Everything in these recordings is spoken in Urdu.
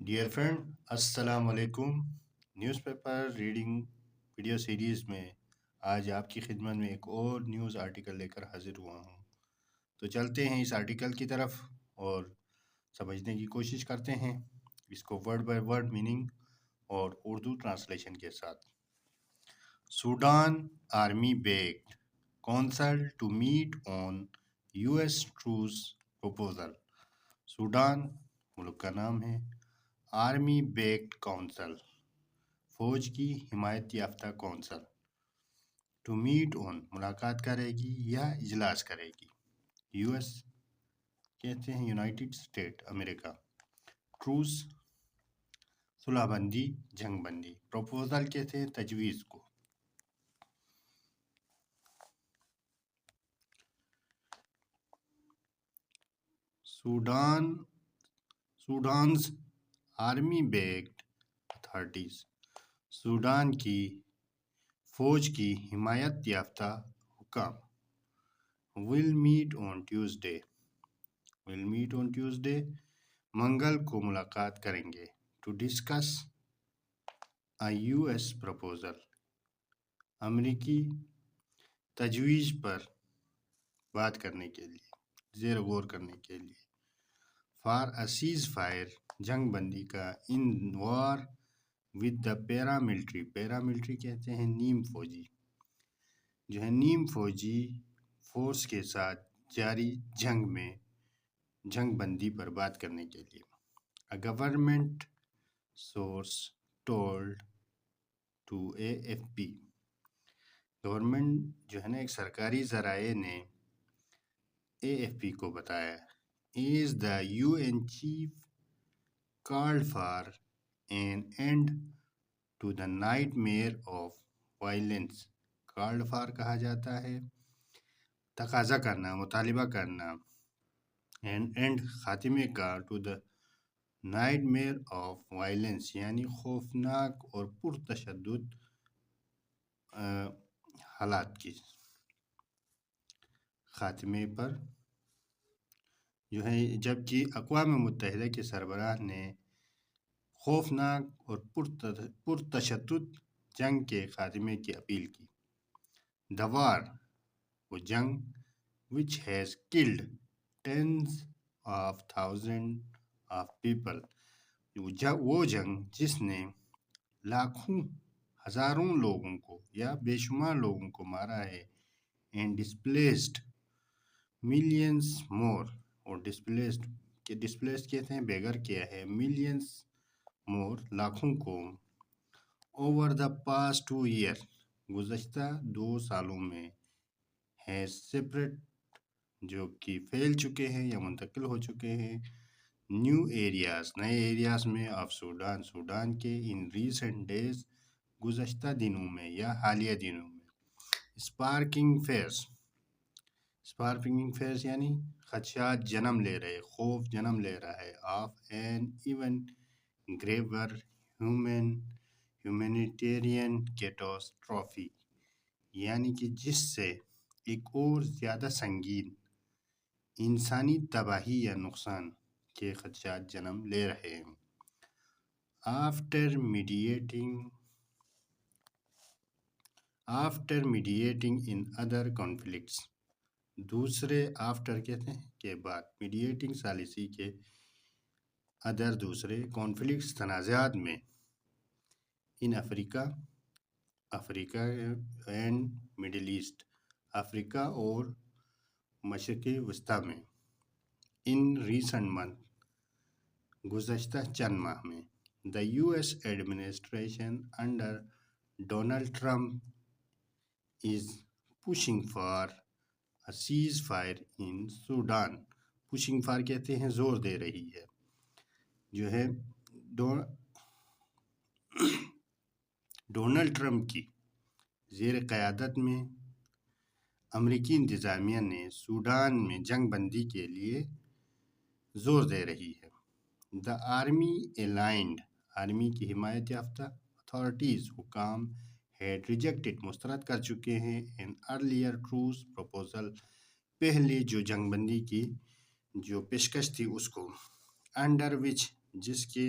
ڈیئر فرینڈ، السلام علیکم۔ News paper reading video series میں آج آپ کی خدمت میں ایک اور نیوز آرٹیکل لے کر حاضر ہوا ہوں۔ تو چلتے ہیں اس آرٹیکل کی طرف اور سمجھنے کی کوشش کرتے ہیں اس کو ورڈ بائی ورڈ میننگ اور اردو ٹرانسلیشن کے ساتھ۔ Sudan army backed council to meet on U S truce proposal. Sudan ملک کا نام ہے۔ آرمی بیکڈ کونسل فوج کی حمایت یافتہ کونسل، ٹو میٹ آن ملاقات کرے گی یا اجلاس کرے گی، یو ایس کہتے ہیں یونائٹڈ اسٹیٹ امریکہ، ٹروس صلح بندی جنگ بندی، پروپوزل کہتے ہیں تجویز کو۔ سوڈانز آرمی بیکڈ اتھارٹیز، سوڈان کی فوج کی حمایت یافتہ حکام، ول میٹ آن ٹیوزڈے منگل کو ملاقات کریں گے، to discuss a U S proposal امریکی تجویز پر بات کرنے کے لیے، زیر غور کرنے کے لیے، فار اے سیز فائر جنگ بندی کا، ان وار ود دا پیراملٹری کہتے ہیں نیم فوجی، جو ہے نیم فوجی فورس کے ساتھ جاری جنگ میں جنگ بندی پر بات کرنے کے لیے۔ A government source told to AFP، government جو ہے نا ایک سرکاری ذرائع نے AFP کو بتایا، is the UN chief called for an end to the nightmare of violence۔ called for کہا جاتا ہے تقاضا کرنا، مطالبہ کرنا، and end خاتمے کا، to the nightmare of violence یعنی خوفناک اور پرتشدد حالات کی خاتمے پر، جو ہے جبکہ اقوام متحدہ کے سربراہ نے خوفناک اور پرتشدد جنگ کے خاتمے کی اپیل کی۔ The war وہ جنگ which has killed tens of thousands of people، وہ جنگ جس نے لاکھوں ہزاروں لوگوں کو یا بے شمار لوگوں کو مارا ہے، and displaced millions more، اور ڈسپلیسڈ کہتے ہیں بے گھر کیا ہے، millions more لاکھوں کو، over the past 2 years گزشتہ 2 سالوں میں، has spread جو کہ پھیل چکے ہیں یا منتقل ہو چکے ہیں، نیو ایریاز نئے ایریاز میں، آف سوڈان کے، ان ریسنٹ ڈیز گزشتہ دنوں میں یا حالیہ دنوں میں، اسپارکنگ فیئرس یعنی خدشات جنم لے رہے، خوف جنم لے رہا ہے، of an even graver humanitarian catastrophe یعنی کہ جس سے ایک اور زیادہ سنگین انسانی تباہی یا نقصان کے خدشات جنم لے رہے ہیں۔ After mediating in other conflicts, دوسرے آفٹر کہتے ہیں کے بعد، میڈیٹنگ ثالثی کے، ادر دوسرے، کانفلکٹس تنازعات میں، ان افریقہ اینڈ مڈل ایسٹ، افریقہ اور مشرق وسطیٰ میں، ان ریسنٹ منتھ گزشتہ چند ماہ میں، the U S administration under Donald Trump is pushing for a ceasefire in Sudan, pushing for کہتے ہیں زور دے رہی ہے، جو ہے ڈونلڈ ٹرمپ کی زیر قیادت میں امریکی انتظامیہ نے سوڈان میں جنگ بندی کے لیے زور دے رہی ہے۔ دا آرمی الائنڈ، آرمی کی حمایت یافتہ، اتھارٹیز حکام، ہیڈ ریجیکٹڈ مسترد کر چکے ہیں، این ارلیئر ٹروس پروپوزل پہلے جو جنگ بندی کی جو پیشکش تھی اس کو، انڈر وچ جس کے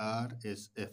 RSF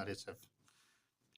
RSF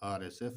RSF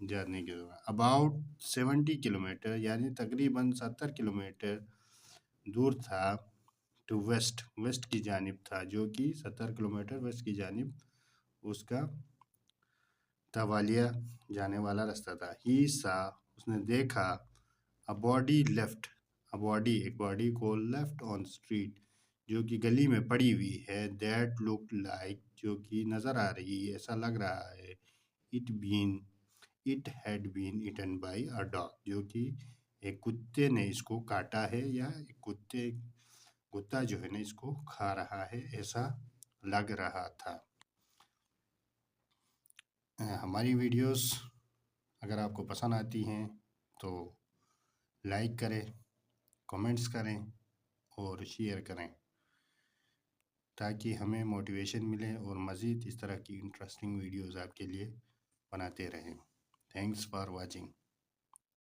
جانے کے دوران اباؤٹ 70 کلومیٹر یعنی تقریباً 70 کلومیٹر دور تھا، ٹو ویسٹ کی جانب تھا، جو کہ 70 کلومیٹر ویسٹ کی جانب اس کا توالیہ جانے والا رستہ تھا۔ اس نے دیکھا ایک باڈی کو لیفٹ آن اسٹریٹ، جو کہ گلی میں پڑی ہوئی ہے، دیٹ لک لائک، جو کہ نظر آ رہی ہے، ایسا لگ رہا ہے، it had been eaten by a dog, جو کہ ایک کتے نے اس کو کاٹا ہے، یا ایک کتا جو ہے نا اس کو کھا رہا ہے، ایسا لگ رہا تھا۔ ہماری ویڈیوز اگر آپ کو پسند آتی ہیں تو لائک کریں، کمنٹس کریں اور شیئر کریں، تاکہ ہمیں موٹیویشن ملے اور مزید اس طرح کی انٹرسٹنگ ویڈیوز آپ کے لیے بناتے رہیں۔ Thanks for watching.